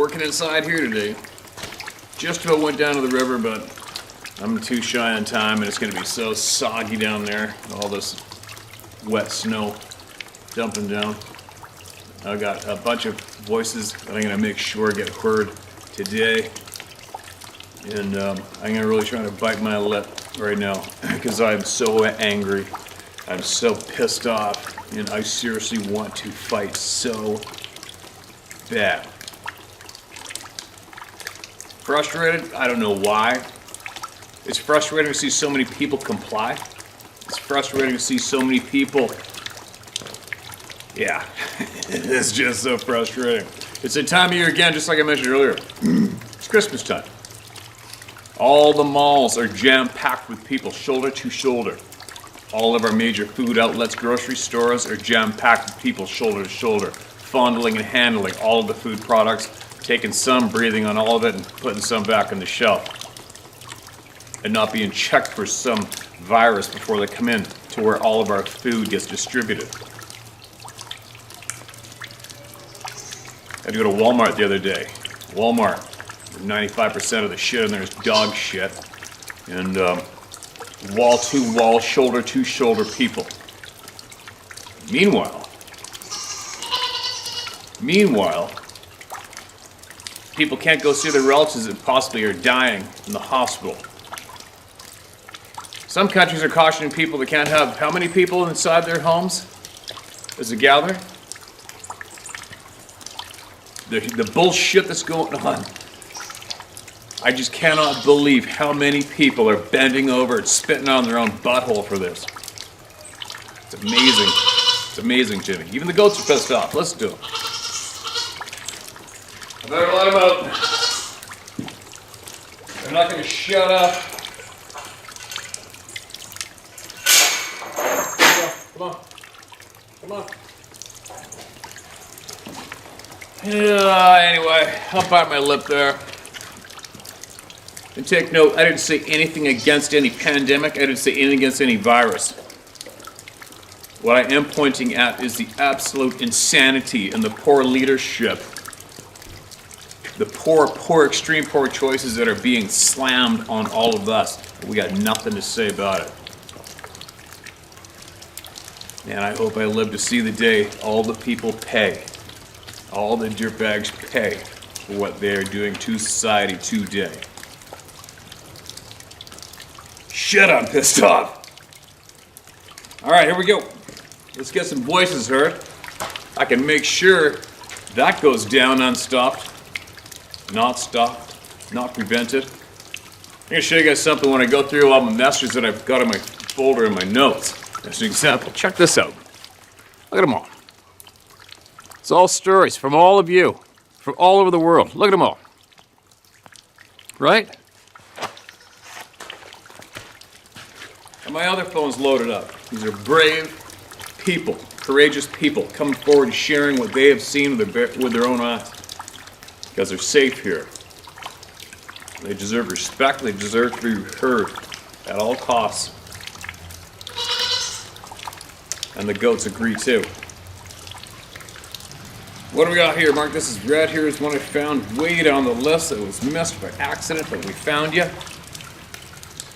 working inside here today. Just about went down to the river, but I'm too shy on time, and it's going to be so soggy down there. All this wet snow dumping down. I got a bunch of voices that I'm going to make sure get heard today. And I'm going to really try to bite my lip right now because I'm so angry. I'm so pissed off, and I seriously want to fight so bad. Frustrated? I don't know why. It's frustrating to see so many people comply. It's frustrating to see so many people. Yeah, it's just so frustrating. It's a time of year again, just like I mentioned earlier. It's Christmas time. All the malls are jam-packed with people, shoulder to shoulder. All of our major food outlets, grocery stores are jam-packed with people, shoulder to shoulder, fondling and handling all of the food products, taking some, breathing on all of it, and putting some back on the shelf. And not being checked for some virus before they come in to where all of our food gets distributed. I had to go to Walmart the other day. Walmart, 95% of the shit in there is dog shit. And wall to wall, shoulder to shoulder people. Meanwhile, people can't go see their relatives that possibly are dying in the hospital. Some countries are cautioning people they can't have how many people inside their homes as a gathering? The bullshit that's going on. I just cannot believe how many people are bending over and spitting on their own butthole for this. It's amazing. It's amazing, Jimmy. Even the goats are pissed off. Listen to them. I better let them out. They're not going to shut up. Come on. Come on. Anyway, I'll bite my lip there. And take note, I didn't say anything against any pandemic. I didn't say anything against any virus. What I am pointing at is the absolute insanity and the poor leadership. The poor, extreme poor choices that are being slammed on all of us. We got nothing to say about it. And I hope I live to see the day all the people pay. All the dirtbags pay for what they are doing to society today. Shit, I'm pissed off. All right, here we go. Let's get some voices heard. I can make sure that goes down unstopped, not stopped, not prevented. I'm gonna show you guys something when I go through all my messages that I've got in my folder in my notes. As an example, check this out. Look at them all. It's all stories from all of you, from all over the world. Look at them all. Right? And my other phone's loaded up. These are brave people, courageous people coming forward and sharing what they have seen with their own eyes. Because they're safe here. They deserve respect. They deserve to be heard at all costs. And the goats agree too. What do we got here? Mark, this is red. Here is one I found way down the list that was missed by accident, but we found you.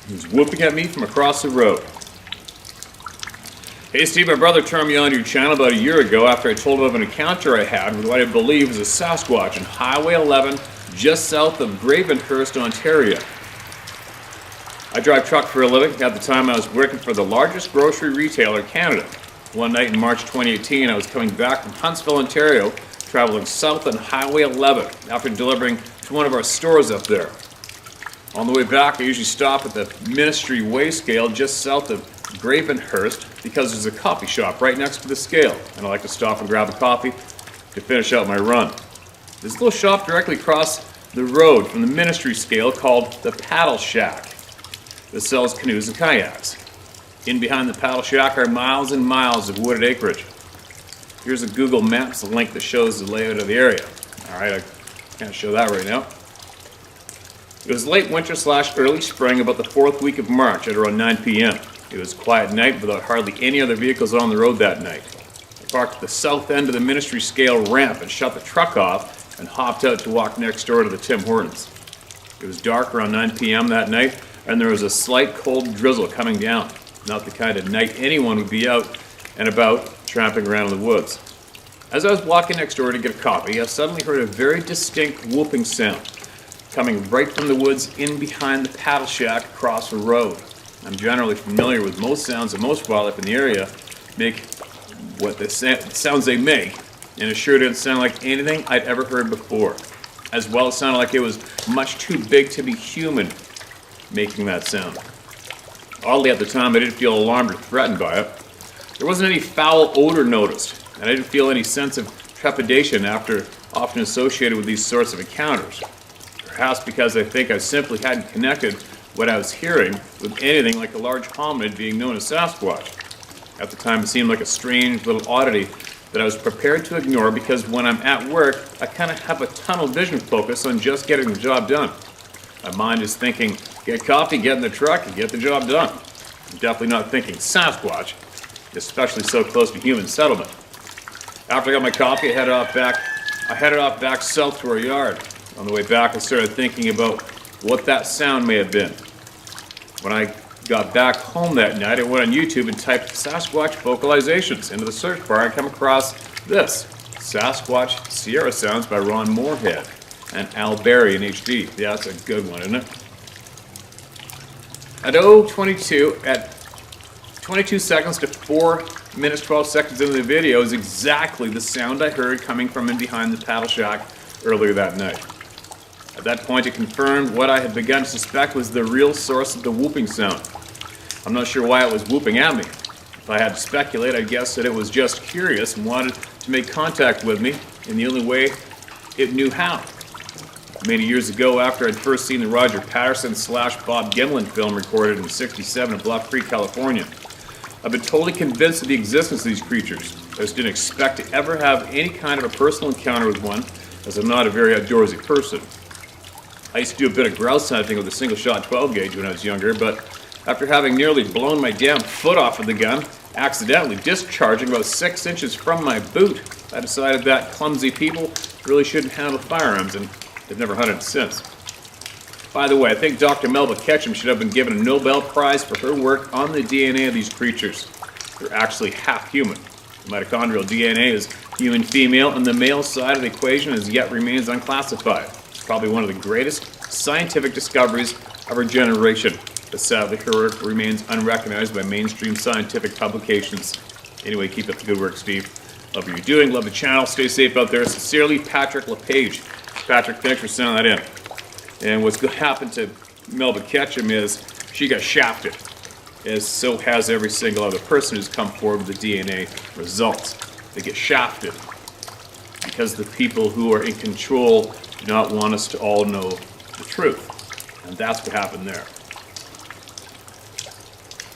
He was whooping at me from across the road. Hey Steve, my brother turned me on to your channel about a year ago after I told him of an encounter I had with what I believe was a Sasquatch on Highway 11 just south of Gravenhurst, Ontario. I drive truck for a living. At the time I was working for the largest grocery retailer in Canada. One night in March 2018, I was coming back from Huntsville, Ontario, traveling south on Highway 11 after delivering to one of our stores up there. On the way back, I usually stop at the Ministry Way scale just south of Gravenhurst because there's a coffee shop right next to the scale, and I like to stop and grab a coffee to finish out my run. There's a little shop directly across the road from the Ministry scale called the Paddle Shack that sells canoes and kayaks. In behind the Paddle Shack are miles and miles of wooded acreage. Here's a Google Maps link that shows the layout of the area. All right, I can't show that right now. It was late winter / early spring, about the 4th week of March at around 9 p.m. It was a quiet night without hardly any other vehicles on the road that night. I parked at the south end of the Ministry scale ramp and shut the truck off and hopped out to walk next door to the Tim Hortons. It was dark around 9 p.m. that night, and there was a slight cold drizzle coming down. Not the kind of night anyone would be out and about tramping around in the woods. As I was walking next door to get a coffee, I suddenly heard a very distinct whooping sound coming right from the woods in behind the paddle shack across the road. I'm generally familiar with most sounds that most wildlife in the area make what the sounds they make, and it sure didn't sound like anything I'd ever heard before. As well, it sounded like it was much too big to be human making that sound. Oddly, at the time, I didn't feel alarmed or threatened by it. There wasn't any foul odor noticed, and I didn't feel any sense of trepidation after often associated with these sorts of encounters. Perhaps because I think I simply hadn't connected what I was hearing with anything like a large hominid being known as Sasquatch. At the time, it seemed like a strange little oddity that I was prepared to ignore because when I'm at work, I kind of have a tunnel vision focus on just getting the job done. My mind is thinking, get coffee, get in the truck, and get the job done. I'm definitely not thinking Sasquatch, especially so close to human settlement. After I got my coffee, I headed off back south to our yard. On the way back, I started thinking about what that sound may have been. When I got back home that night, I went on YouTube and typed Sasquatch vocalizations into the search bar. I come across this, Sasquatch Sierra Sounds by Ron Moorhead and Al Berry in HD. Yeah, that's a good one, isn't it? At 22 seconds to 4 minutes 12 seconds into the video is exactly the sound I heard coming from in behind the paddle shack earlier that night. At that point, it confirmed what I had begun to suspect was the real source of the whooping sound. I'm not sure why it was whooping at me. If I had to speculate, I'd guess that it was just curious and wanted to make contact with me in the only way it knew how. Many years ago, after I'd first seen the Roger Patterson / Bob Gimlin film recorded in '67 in Bluff Creek, California, I've been totally convinced of the existence of these creatures. I just didn't expect to ever have any kind of a personal encounter with one, as I'm not a very outdoorsy person. I used to do a bit of grouse hunting with a single-shot 12-gauge when I was younger, but after having nearly blown my damn foot off with the gun, accidentally discharging about 6 inches from my boot, I decided that clumsy people really shouldn't handle firearms, and have never hunted since. By the way, I think Dr. Melba Ketchum should have been given a Nobel Prize for her work on the DNA of these creatures. They're actually half human. The mitochondrial DNA is human female, and the male side of the equation as yet remains unclassified. Probably one of the greatest scientific discoveries of our generation, but sadly her work remains unrecognized by mainstream scientific publications. Anyway, keep up the good work, Steve. Love what you're doing, love the channel, stay safe out there. Sincerely, Patrick LePage. Patrick, thanks for sending that in. And what's going to happen to Melba Ketchum is she got shafted, as so has every single other person who's come forward with the DNA results. They get shafted because the people who are in control do not want us to all know the truth. And that's what happened there.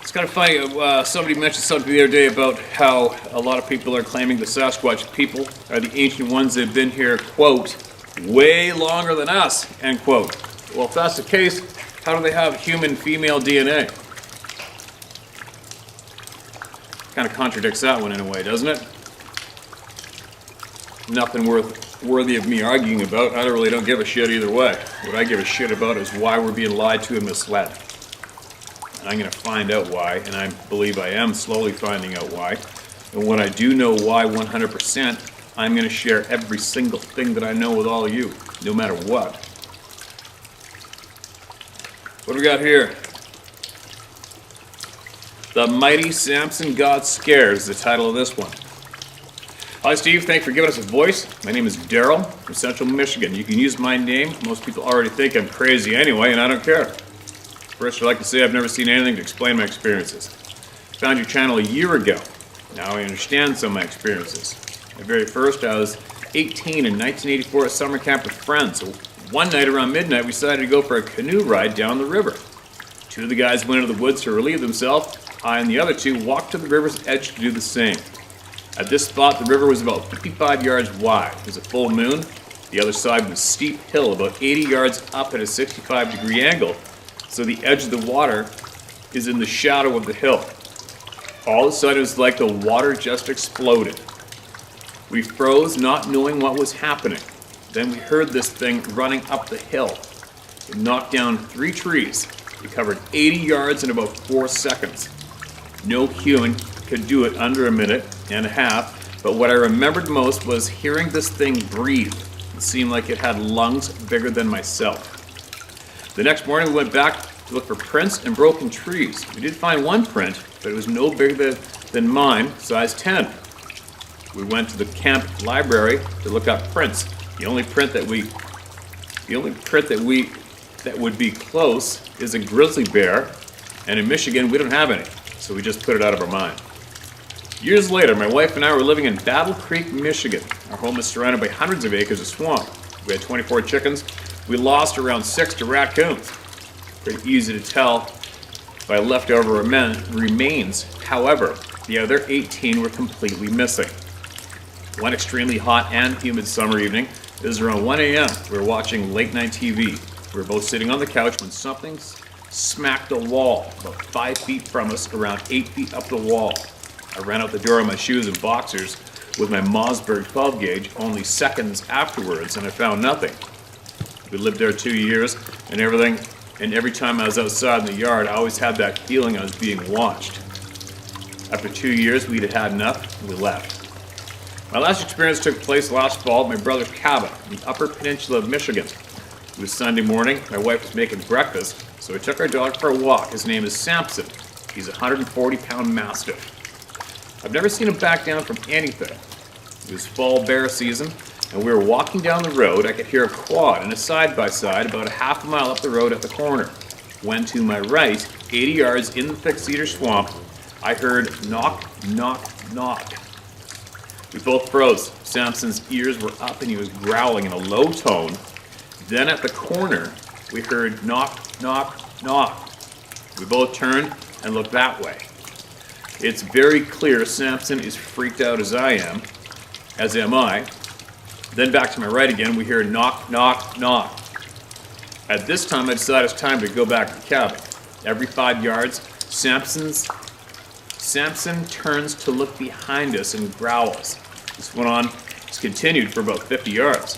It's kind of funny, somebody mentioned something the other day about how a lot of people are claiming the Sasquatch people are the ancient ones that have been here, quote, way longer than us, end quote. Well, if that's the case, how do they have human female DNA? Kind of contradicts that one in a way, doesn't it? Nothing worthy of me arguing about. I really don't give a shit either way. What I give a shit about is why we're being lied to and misled. And I'm going to find out why, and I believe I am slowly finding out why. And when I do know why 100%, I'm going to share every single thing that I know with all of you, no matter what. What do we got here? The Mighty Samson Got Scared is the title of this one. Hi Steve, thanks for giving us a voice. My name is Daryl from Central Michigan. You can use my name. Most people already think I'm crazy anyway, and I don't care. First, I'd like to say I've never seen anything to explain my experiences. Found your channel a year ago. Now I understand some of my experiences. At very first, I was 18 in 1984 at summer camp with friends. So one night around midnight, we decided to go for a canoe ride down the river. Two of the guys went into the woods to relieve themselves. I and the other two walked to the river's edge to do the same. At this spot, the river was about 55 yards wide. It was a full moon. The other side was a steep hill about 80 yards up at a 65-degree angle, so the edge of the water is in the shadow of the hill. All of a sudden, it was like the water just exploded. We froze, not knowing what was happening. Then we heard this thing running up the hill. It knocked down 3 trees. It covered 80 yards in about 4 seconds. No human could do it under a minute and a half, but what I remembered most was hearing this thing breathe. It seemed like it had lungs bigger than myself. The next morning we went back to look for prints and broken trees. We did find one print, but it was no bigger than mine, size 10. We went to the camp library to look up prints. The only print that would be close is a grizzly bear, and in Michigan we don't have any, so we just put it out of our mind. Years later, my wife and I were living in Battle Creek, Michigan. Our home is surrounded by hundreds of acres of swamp. We had 24 chickens. We lost around 6 to raccoons. Pretty easy to tell by leftover remains. However, the other 18 were completely missing. One extremely hot and humid summer evening, it was around 1 a.m. We were watching late night TV. We were both sitting on the couch when something smacked the wall about 5 feet from us, around 8 feet up the wall. I ran out the door in my shoes and boxers with my Mossberg 12 gauge only seconds afterwards, and I found nothing. We lived there 2 years, and every time I was outside in the yard, I always had that feeling I was being watched. After 2 years, we'd had enough, and we left. My last experience took place last fall at my brother's cabin in the Upper Peninsula of Michigan. It was Sunday morning. My wife was making breakfast, so I took our dog for a walk. His name is Samson. He's a 140-pound mastiff. I've never seen him back down from anything. It was fall bear season, and we were walking down the road. I could hear a quad and a side-by-side about a half a mile up the road at the corner. When to my right, 80 yards in the thick cedar swamp, I heard knock, knock, knock. We both froze. Samson's ears were up and he was growling in a low tone. Then at the corner, we heard knock, knock, knock. We both turned and looked that way. It's very clear Samson is freaked out as I am, as am I. Then back to my right again, we hear knock, knock, knock. At this time, I decided it's time to go back to the cabin. Every 5 yards, Samson turns to look behind us and growls. This continued for about 50 yards.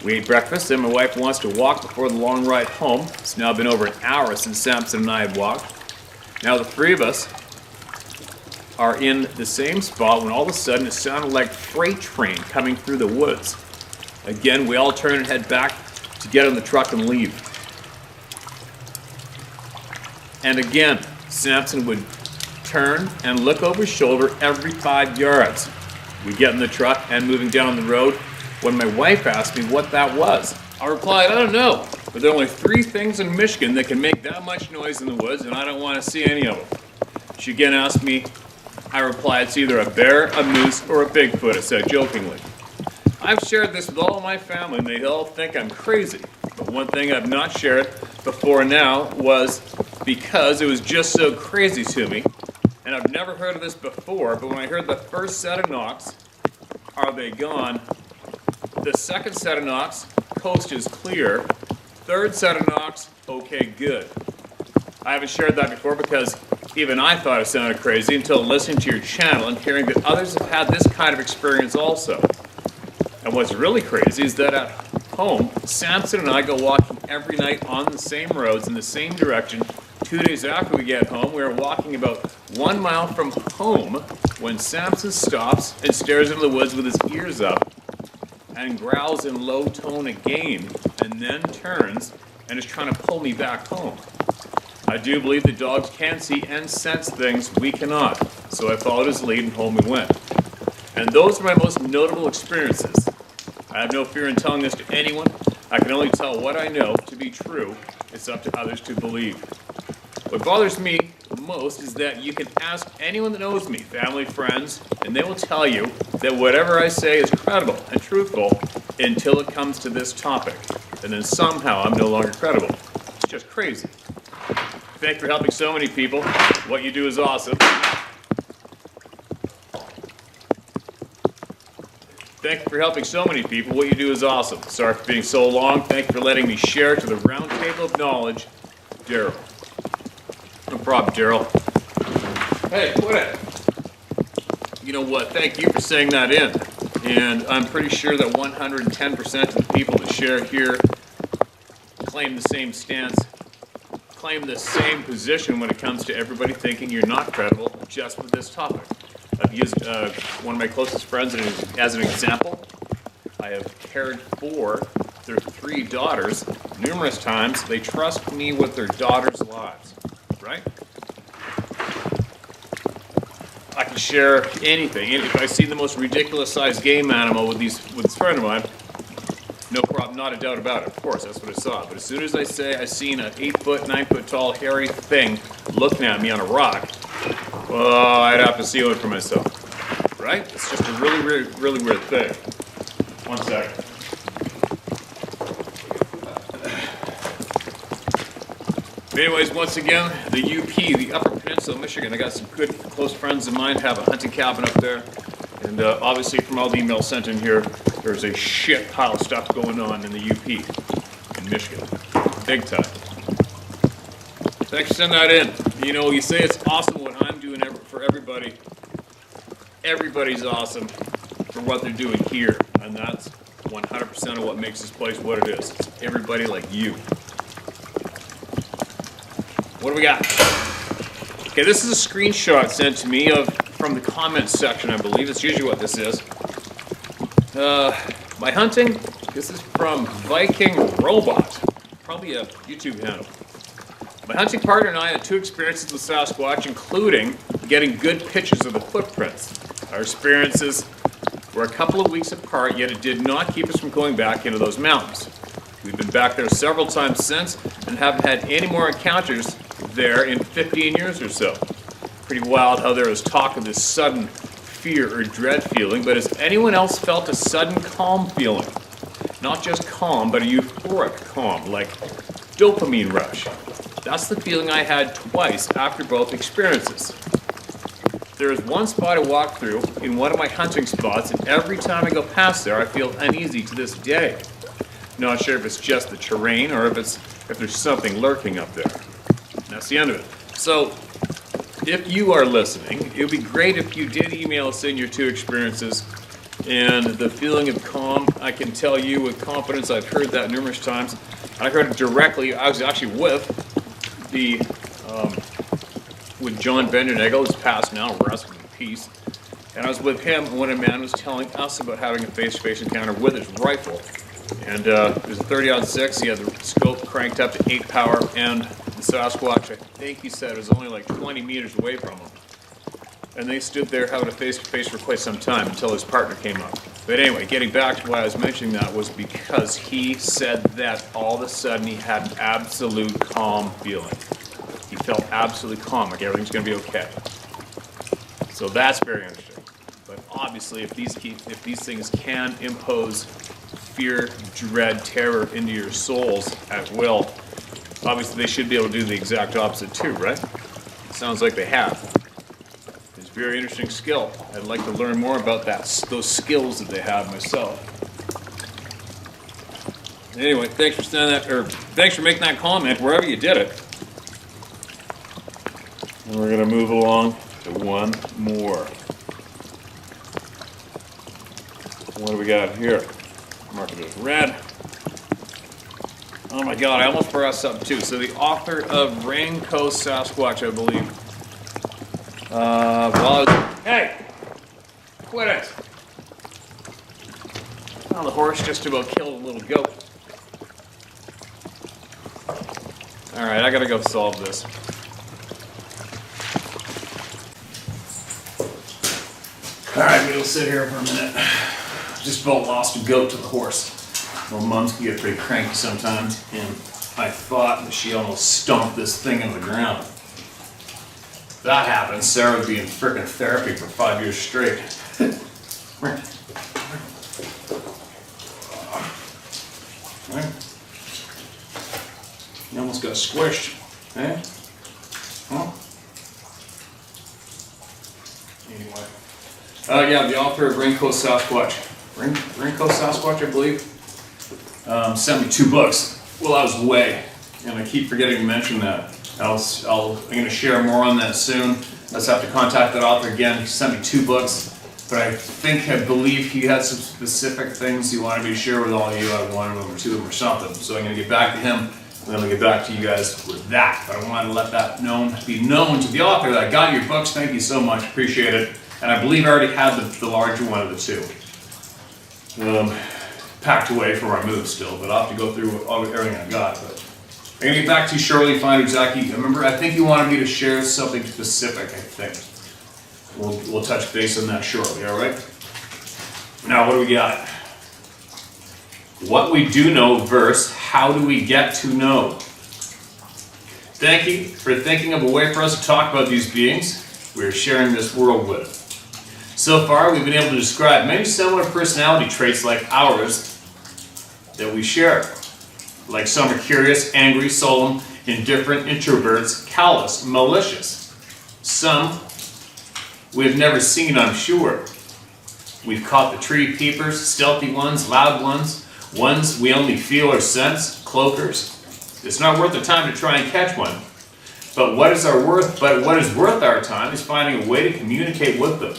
We ate breakfast, and my wife wants to walk before the long ride home. It's now been over an hour since Samson and I have walked. Now the 3 of us are in the same spot when all of a sudden it sounded like a freight train coming through the woods. Again, we all turn and head back to get on the truck and leave. And again, Samson would turn and look over his shoulder every 5 yards. We get in the truck and moving down the road when my wife asked me what that was. I replied, I don't know, but there are only 3 things in Michigan that can make that much noise in the woods, and I don't want to see any of them. She again asked me. I replied, it's either a bear, a moose, or a Bigfoot, I said jokingly. I've shared this with all of my family, and they all think I'm crazy. But one thing I've not shared before now was because it was just so crazy to me, and I've never heard of this before, but when I heard the first set of knocks, are they gone? The second set of knocks, coast is clear. Third set of knocks, okay, good. I haven't shared that before because even I thought it sounded crazy until listening to your channel and hearing that others have had this kind of experience also. And what's really crazy is that at home, Samson and I go walking every night on the same roads in the same direction. 2 days after we get home, we are walking about 1 mile from home when Samson stops and stares into the woods with his ears up and growls in low tone again, and then turns and is trying to pull me back home. I do believe the dogs can see and sense things we cannot, so I followed his lead and home we went. And those are my most notable experiences. I have no fear in telling this to anyone. I can only tell what I know to be true. It's up to others to believe. What bothers me most is that you can ask anyone that knows me, family, friends, and they will tell you that whatever I say is credible and truthful until it comes to this topic. And then somehow I'm no longer credible. It's just crazy. Thank you for helping so many people. What you do is awesome. Thank you for helping so many people. What you do is awesome. Sorry for being so long. Thank you for letting me share to the round table of knowledge. Daryl. No problem, Daryl. Hey, quit it. You know what? Thank you for saying that in. And I'm pretty sure that 110% of the people that share here claim the same stance, claim the same position when it comes to everybody thinking you're not credible just with this topic. I've used one of my closest friends as an example. I have cared for their 3 daughters numerous times. They trust me with their daughters' lives, right? I can share anything. If I see the most ridiculous sized game animal with this friend of mine, no problem, not a doubt about it. Of course, that's what I saw. But as soon as I say I seen an 8-foot, 9-foot tall, hairy thing looking at me on a rock, well, I'd have to see one for myself, right? It's just a really weird thing. One sec. But anyways, once again, the UP, the Upper Peninsula of Michigan. I got some good close friends of mine have a hunting cabin up there. And obviously from all the emails sent in here, there's a shit pile of stuff going on in the UP in Michigan. Big time. Thanks for sending that in. You know, you say it's awesome what I'm doing for everybody. Everybody's awesome for what they're doing here. And that's 100% of what makes this place what it is. It's everybody like you. What do we got? Okay, this is a screenshot sent to me from the comments section, I believe. It's usually what this is. My hunting, this is from Viking Robot. Probably a YouTube handle. My hunting partner and I had 2 experiences with Sasquatch, including getting good pictures of the footprints. Our experiences were a couple of weeks apart, yet it did not keep us from going back into those mountains. We've been back there several times since and haven't had any more encounters there in 15 years or so. Pretty wild how there is talk of this sudden fear or dread feeling, but has anyone else felt a sudden calm feeling? Not just calm, but a euphoric calm, like dopamine rush. That's the feeling I had twice after both experiences. There is one spot I walk through in one of my hunting spots, and every time I go past there, I feel uneasy to this day. Not sure if it's just the terrain or if there's something lurking up there. That's the end of it. So, if you are listening, it would be great if you did email us in your 2 experiences and the feeling of calm. I can tell you with confidence, I've heard that numerous times. I heard it directly. I was actually with John Bendenegel, who's passed now, rest in peace. And I was with him when a man was telling us about having a face-to-face encounter with his rifle. And it was a 30-06. He had the scope cranked up to 8 power, and the Sasquatch, I think he said, was only like 20 meters away from him. And they stood there having a face-to-face for quite some time until his partner came up. But anyway, getting back to why I was mentioning that was because he said that all of a sudden he had an absolute calm feeling. He felt absolutely calm, like everything's going to be okay. So that's very interesting. But obviously, if these things can impose fear, dread, terror into your souls at will, obviously they should be able to do the exact opposite too, right? Sounds like they have. It's a very interesting skill. I'd like to learn more about those skills that they have myself. Anyway, thanks for sending that, or thanks for making that comment wherever you did it. And we're gonna move along to one more. What do we got here? Mark it as red. Oh my god, I almost forgot something too. So the author of Raincoat Sasquatch, I believe. Hey! Quit it! Well, the horse just about killed a little goat. Alright, I gotta go solve this. Alright, we'll sit here for a minute. Just about lost a goat to the horse. Well, mums can get pretty cranky sometimes, and I thought that she almost stomped this thing in the ground. If that happened, Sarah would be in frickin' therapy for 5 years straight. You almost got squished, eh? Huh? Anyway. Yeah, the author of Raincoat Sasquatch. Raincoat Sasquatch, I believe. Sent me 2 books while I was away, and I keep forgetting to mention that. I'm going to share more on that soon. Let's have to contact that author again. He sent me 2 books but I believe he had some specific things he wanted me to share with all of you. I wanted them or two of them or something. So I'm going to get back to him, and then I'm going to get back to you guys with that. But I wanted to let that be known to the author that I got your books. Thank you so much. Appreciate it. And I believe I already had the larger one of the two. Packed away from our move still, but I'll have to go through everything I got. But I'm going to get back to you shortly, find exactly. Remember, I think you wanted me to share something specific, I think. We'll touch base on that shortly, all right? Now, what do we got? What we do know versus how do we get to know? Thank you for thinking of a way for us to talk about these beings we're sharing this world with. So far, we've been able to describe many similar personality traits like ours that we share. Like some are curious, angry, solemn, indifferent, introverts, callous, malicious. Some we've never seen, I'm sure. We've caught the tree peepers, stealthy ones, loud ones we only feel or sense, cloakers. It's not worth the time to try and catch one. But what is worth our time is finding a way to communicate with them.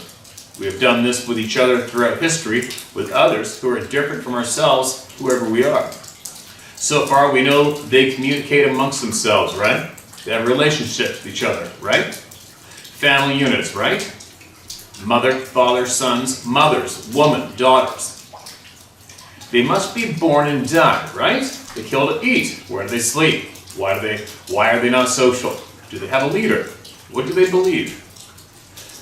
We have done this with each other throughout history, with others who are different from ourselves, whoever we are. So far, we know they communicate amongst themselves, right? They have relationships with each other, right? Family units, right? Mother, father, sons, mothers, woman, daughters. They must be born and die, right? They kill to eat. Where do they sleep? Why are they not social? Do they have a leader? What do they believe?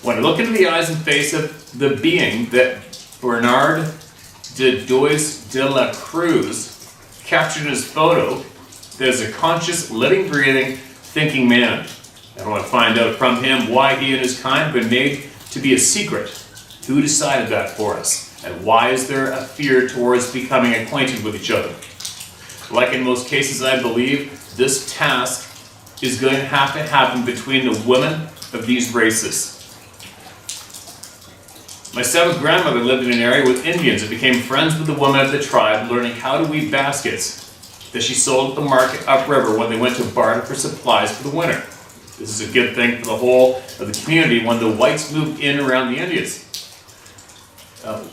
When I look into the eyes and face of the being that Bernard de Dois de la Cruz captured in his photo, there's a conscious, living, breathing, thinking man. I want to find out from him why he and his kind have been made to be a secret. Who decided that for us? And why is there a fear towards becoming acquainted with each other? Like in most cases, I believe this task is going to happen between the women of these races. My seventh grandmother lived in an area with Indians and became friends with the women of the tribe, learning how to weave baskets that she sold at the market upriver when they went to barter for supplies for the winter. This is a good thing for the whole of the community when the whites moved in around the Indians.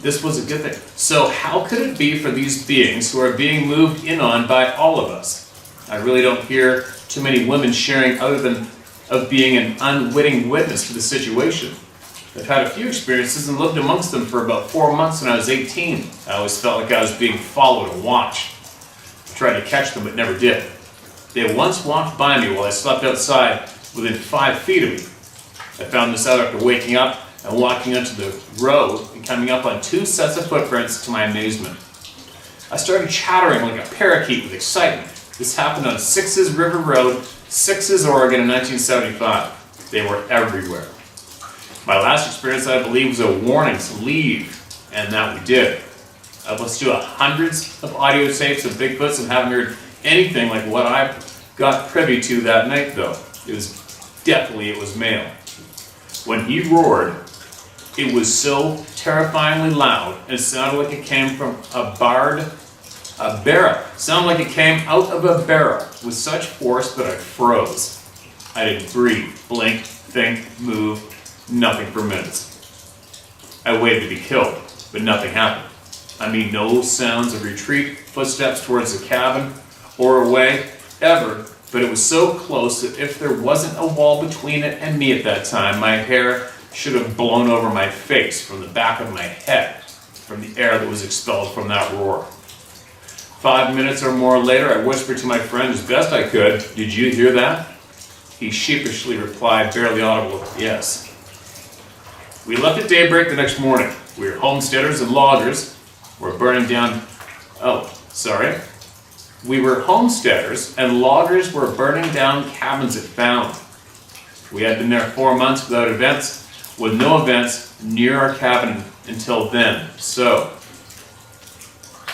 This was a good thing. So how could it be for these beings who are being moved in on by all of us? I really don't hear too many women sharing other than of being an unwitting witness to the situation. I've had a few experiences and lived amongst them for about 4 months when I was 18. I always felt like I was being followed and watched. I tried to catch them but never did. They once walked by me while I slept outside within 5 feet of me. I found this out after waking up and walking onto the road and coming up on 2 sets of footprints to my amazement. I started chattering like a parakeet with excitement. This happened on Sixes River Road, Sixes, Oregon in 1975. They were everywhere. My last experience, I believe, was a warning to leave, and that we did. I've listened to hundreds of audio tapes of Bigfoots and haven't heard anything like what I got privy to that night, though. It was male. When he roared, it was so terrifyingly loud, and it sounded like it came from a barrel. It sounded like it came out of a barrel with such force that I froze. I didn't breathe, blink, think, move, nothing for minutes. I waited to be killed, but nothing happened. I mean, no sounds of retreat, footsteps towards the cabin, or away, ever, but it was so close that if there wasn't a wall between it and me at that time, my hair should have blown over my face from the back of my head, from the air that was expelled from that roar. 5 minutes or more later, I whispered to my friend as best I could, "Did you hear that?" He sheepishly replied, barely audible, "Yes." We left at daybreak the next morning. We were homesteaders and loggers. We were homesteaders and loggers were burning down cabins it found. We had been there 4 months without events, with no events near our cabin until then. So,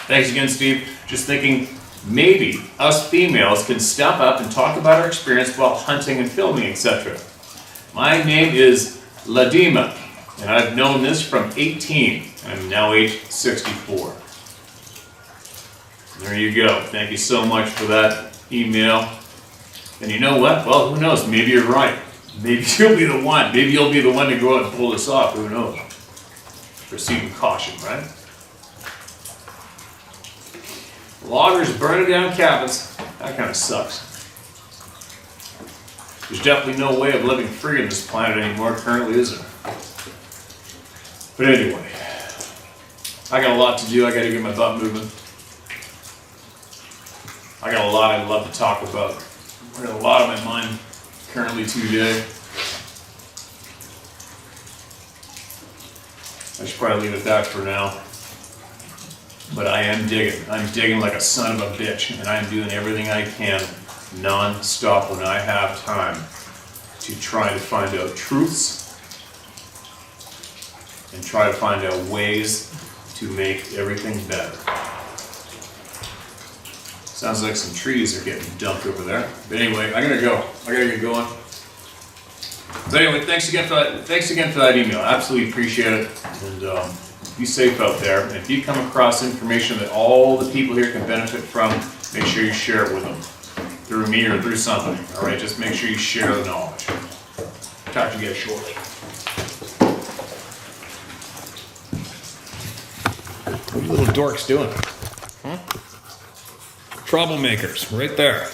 thanks again, Steve. Just thinking maybe us females can step up and talk about our experience while hunting and filming, etc. My name is Ladima, and I've known this from 18. I'm now age 64. There you go. Thank you so much for that email. And you know what? Well, who knows? Maybe you're right. Maybe you'll be the one. Maybe you'll be the one to go out and pull this off. Who knows? proceed with caution, right? Loggers burning down cabins. That kind of sucks. There's definitely no way of living free on this planet anymore, currently, is there? But anyway, I got a lot to do. I got to get my butt moving. I got a lot I'd love to talk about. I got a lot on my mind currently today. I should probably leave it at that for now. But I am digging. I'm digging like a son of a bitch, and I'm doing everything I can non-stop when I have time to try to find out truths and try to find out ways to make everything better. Sounds like some trees are getting dumped over there. But anyway, I gotta go. I gotta get going. So anyway, thanks again for that email. I absolutely appreciate it. And be safe out there. And if you come across information that all the people here can benefit from, make sure you share it with them. Through me or through something. Alright, just make sure you share the knowledge. Talk to you guys shortly. What are you little dorks doing? Huh? Troublemakers, right there.